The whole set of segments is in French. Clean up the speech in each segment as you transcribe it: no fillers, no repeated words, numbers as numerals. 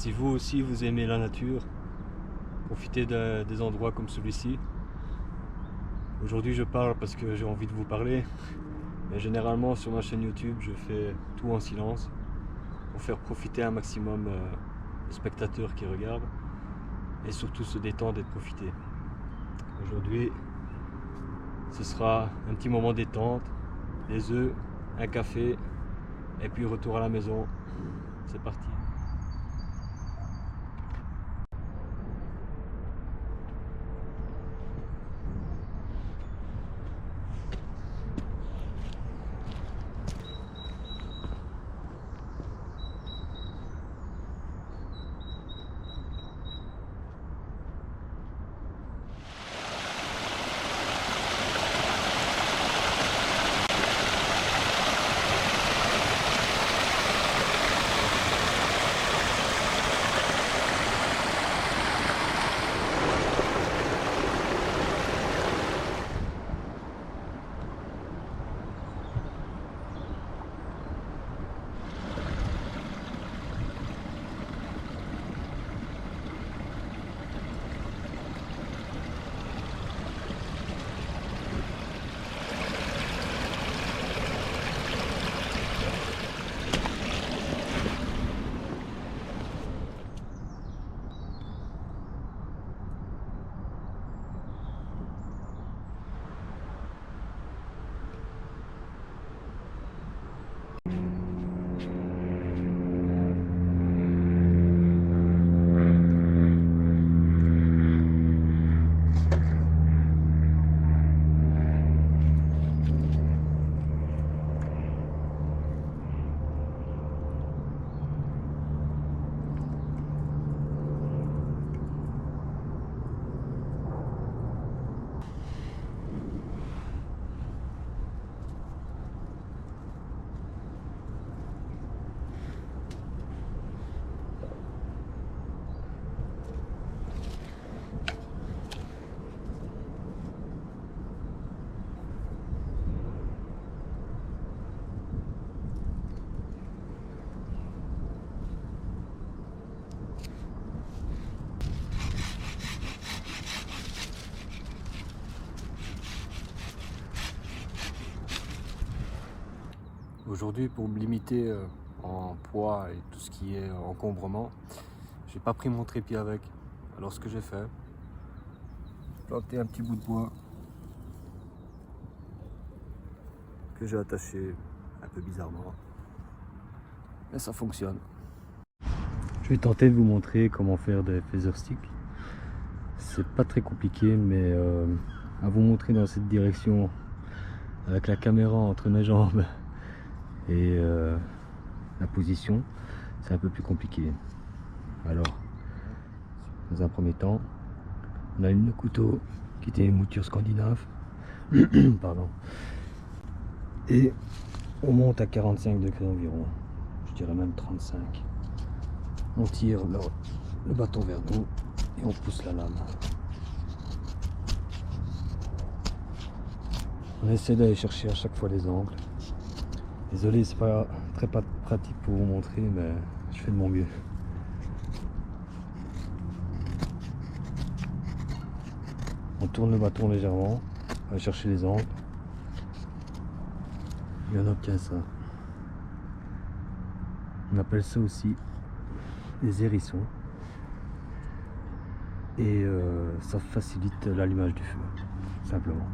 Si vous aussi vous aimez la nature, profitez des endroits comme celui-ci. Aujourd'hui je parle parce que j'ai envie de vous parler, mais généralement sur ma chaîne YouTube je fais tout en silence pour faire profiter un maximum les spectateurs qui regardent et surtout se détendre et profiter. Aujourd'hui ce sera un petit moment détente, des œufs, un café et puis retour à la maison. C'est parti. Aujourd'hui, pour me limiter en poids et tout ce qui est encombrement, j'ai pas pris mon trépied avec. Alors ce que j'ai fait, planter un petit bout de bois que j'ai attaché un peu bizarrement. Mais ça fonctionne. Je vais tenter de vous montrer comment faire des feather sticks. C'est pas très compliqué, mais à vous montrer dans cette direction avec la caméra entre mes jambes et la position, c'est un peu plus compliqué. Alors, dans un premier temps, on a le couteau qui était une mouture scandinave. Pardon. Et on monte à 45 degrés environ, je dirais même 35. On tire le bâton vers nous et on pousse la lame. On essaie d'aller chercher à chaque fois les angles. Désolé, c'est pas très pratique pour vous montrer, mais je fais de mon mieux. On tourne le bâton légèrement, on va chercher les angles et on obtient ça. On appelle ça aussi des hérissons et ça facilite l'allumage du feu, simplement.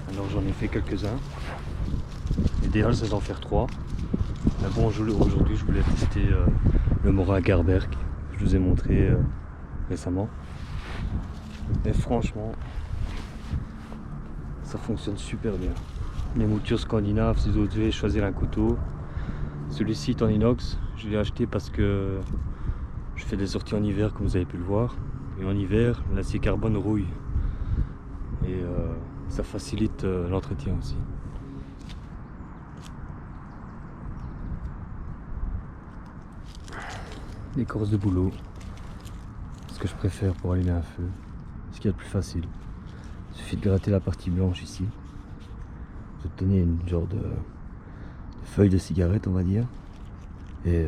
Alors j'en ai fait quelques-uns. L'idéal c'est d'en faire 3. Mais bon, aujourd'hui je voulais tester le Mora Garberg que je vous ai montré récemment. Et franchement, ça fonctionne super bien. Les moutures scandinaves, si vous devez choisir un couteau, celui-ci est en inox. Je l'ai acheté parce que je fais des sorties en hiver, comme vous avez pu le voir. Et en hiver, l'acier carbone rouille. Et ça facilite l'entretien aussi. L'écorce de bouleau, ce que je préfère pour allumer un feu, ce qu'il y a de plus facile. Il suffit de gratter la partie blanche ici. Vous obtenez une genre de feuille de cigarette, on va dire, et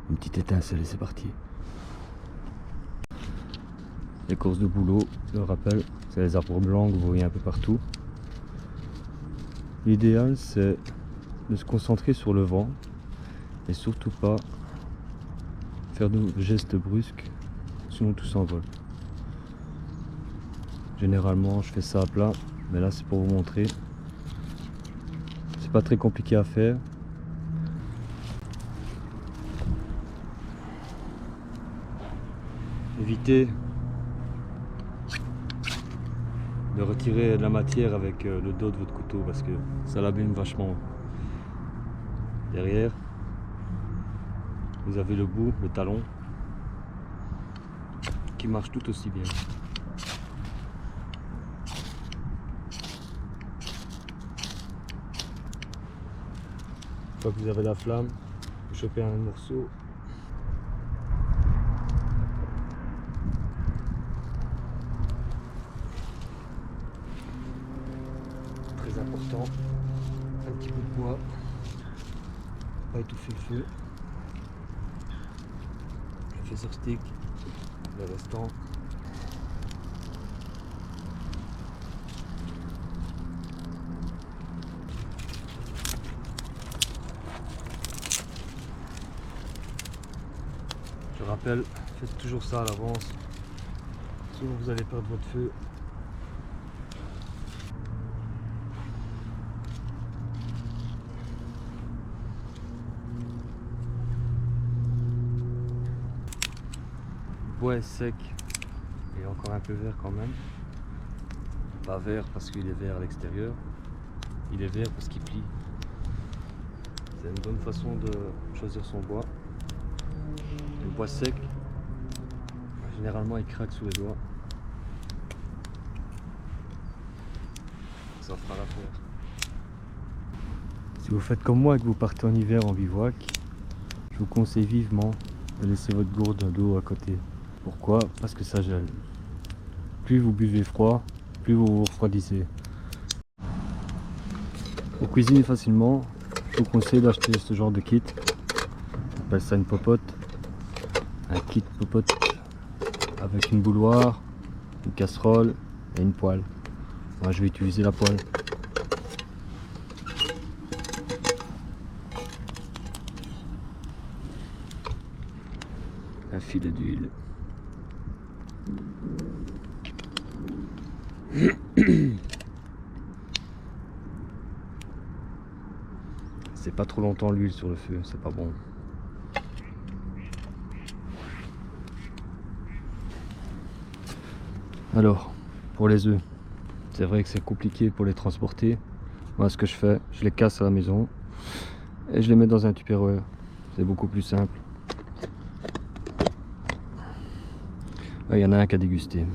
une petite étincelle et c'est parti. L'écorce de bouleau, je le rappelle, c'est les arbres blancs que vous voyez un peu partout. L'idéal, c'est de se concentrer sur le vent et surtout pas faire de gestes brusques, sinon tout s'envole. Généralement, je fais ça à plat, mais là c'est pour vous montrer. C'est pas très compliqué à faire. Évitez de retirer de la matière avec le dos de votre couteau parce que ça l'abîme vachement. Derrière, vous avez le bout, le talon, qui marche tout aussi bien. Une fois que vous avez la flamme, vous chopez un morceau. Très important, un petit peu de bois, pas étouffer le feu. Le phaser stick, le restant. Je rappelle, faites toujours ça à l'avance, sinon vous allez perdre votre feu. Le bois est sec et encore un peu vert quand même. Pas vert parce qu'il est vert à l'extérieur, il est vert parce qu'il plie. C'est une bonne façon de choisir son bois. Le bois sec, généralement il craque sous les doigts. Ça fera l'affaire. Si vous faites comme moi et que vous partez en hiver en bivouac, je vous conseille vivement de laisser votre gourde d'eau à côté. Pourquoi? Parce que ça gèle. Plus vous buvez froid, plus vous vous refroidissez. Pour cuisiner facilement, je vous conseille d'acheter ce genre de kit. On appelle ça une popote. Un kit popote avec une bouilloire, une casserole et une poêle. Moi je vais utiliser la poêle. Un filet d'huile. C'est pas trop longtemps l'huile sur le feu, c'est pas bon. Alors, pour les œufs, c'est vrai que c'est compliqué pour les transporter. Moi ce que je fais, je les casse à la maison et je les mets dans un Tupperware. C'est beaucoup plus simple. Il y en a un qui a dégusté.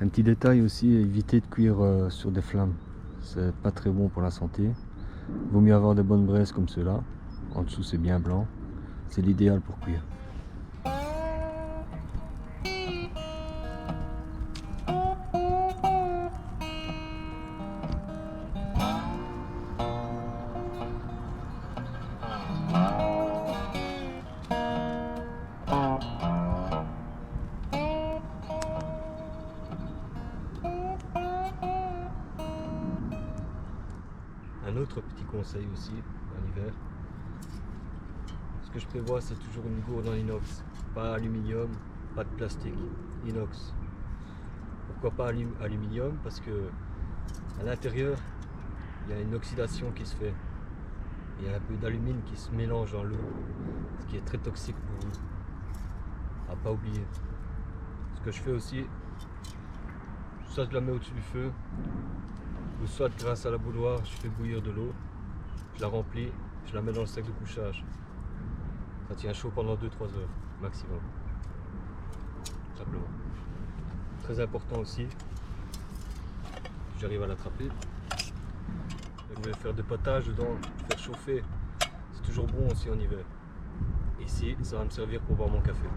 Un petit détail aussi, évitez de cuire sur des flammes. C'est pas très bon pour la santé. Vaut mieux avoir des bonnes braises comme ceux-là. En dessous c'est bien blanc. C'est l'idéal pour cuire. Un autre petit conseil aussi en hiver, ce que je prévois c'est toujours une gourde en inox, pas aluminium, pas de plastique, inox. Pourquoi pas aluminium? Parce que à l'intérieur il y a une oxydation qui se fait Il y a un peu d'alumine qui se mélange dans l'eau, ce qui est très toxique pour vous. À pas oublier. Ce que je fais aussi, soit je la mets au-dessus du feu, ou soit grâce à la bouilloire, je fais bouillir de l'eau, je la remplis, je la mets dans le sac de couchage. Ça tient chaud pendant 2-3 heures maximum. Simplement. Très important aussi, j'arrive à l'attraper. Je vais faire des potages dedans, faire chauffer. C'est toujours bon aussi en hiver. Ici, ça va me servir pour boire mon café.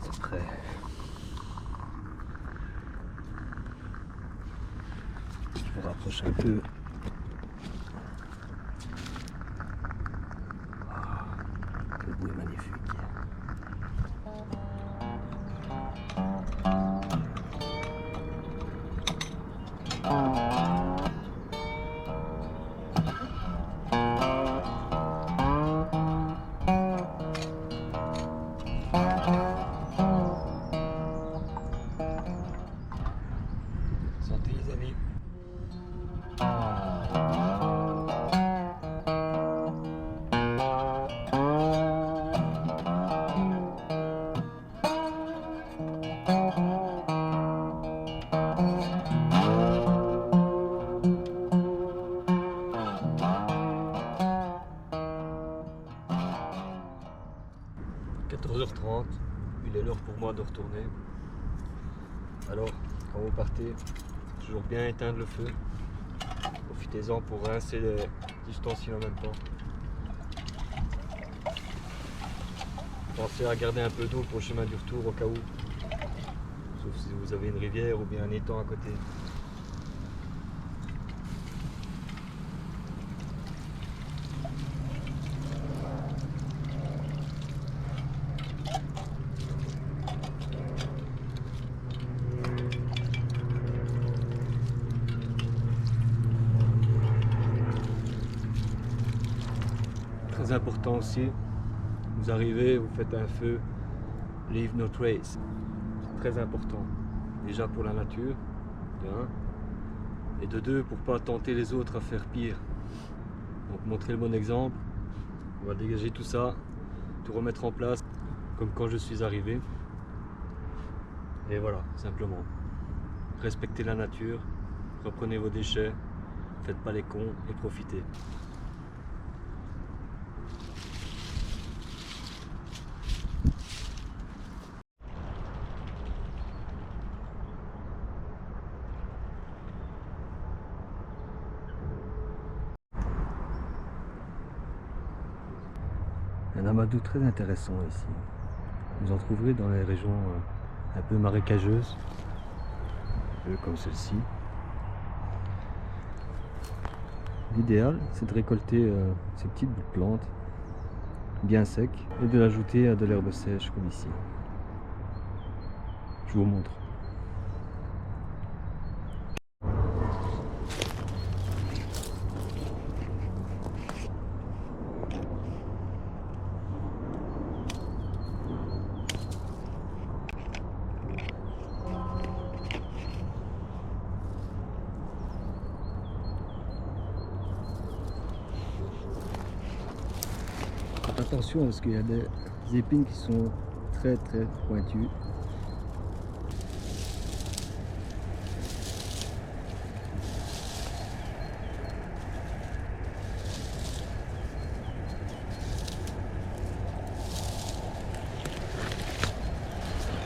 C'est prêt. Je me rapproche un peu. Le bout est magnifique. Santé les amis. « 14h30, il est l'heure pour moi de retourner. Alors, quand vous partez, toujours bien éteindre le feu. Profitez-en pour rincer les ustensiles en même temps. Pensez à garder un peu d'eau pour le chemin du retour au cas où. Sauf si vous avez une rivière ou bien un étang à côté. Très important aussi, vous arrivez, vous faites un feu, leave no trace. C'est très important. Déjà pour la nature, de un, et de deux, pour pas tenter les autres à faire pire. Donc montrer le bon exemple, on va dégager tout ça, tout remettre en place, comme quand je suis arrivé. Et voilà, simplement. Respectez la nature, reprenez vos déchets, faites pas les cons et profitez. Un amadou très intéressant ici. Vous en trouverez dans les régions un peu marécageuses, comme celle-ci. L'idéal, c'est de récolter ces petites bouts de plantes bien secs et de l'ajouter à de l'herbe sèche comme ici. Je vous montre. Faites attention parce qu'il y a des épines qui sont très pointues.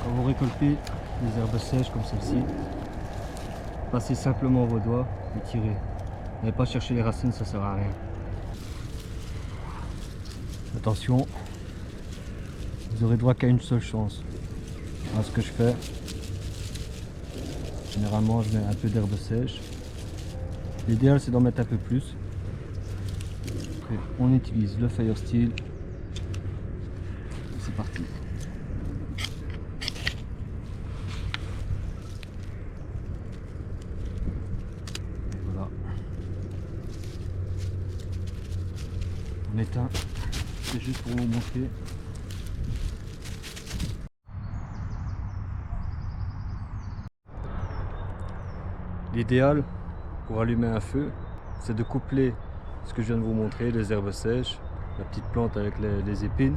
Quand Quand vous récoltez des herbes sèches comme celle-ci, passez simplement vos doigts et tirez. N'allez pas chercher les racines, ça sert à rien. Attention, vous aurez droit qu'à une seule chance. Alors, ce que je fais, généralement je mets un peu d'herbe sèche. L'idéal c'est d'en mettre un peu plus. Après, on utilise le Fire Steel. C'est parti. Et voilà. On éteint. C'est juste pour vous montrer. L'idéal pour allumer un feu, c'est de coupler ce que je viens de vous montrer, les herbes sèches, la petite plante avec les épines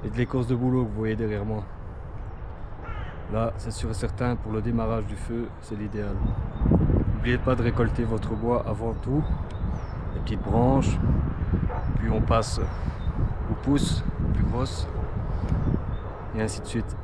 et de l'écorce de bouleau que vous voyez derrière moi. Là, c'est sûr et certain, pour le démarrage du feu, c'est l'idéal. N'oubliez pas de récolter votre bois avant tout, les petites branches, puis on passe aux pousses plus grosses et ainsi de suite.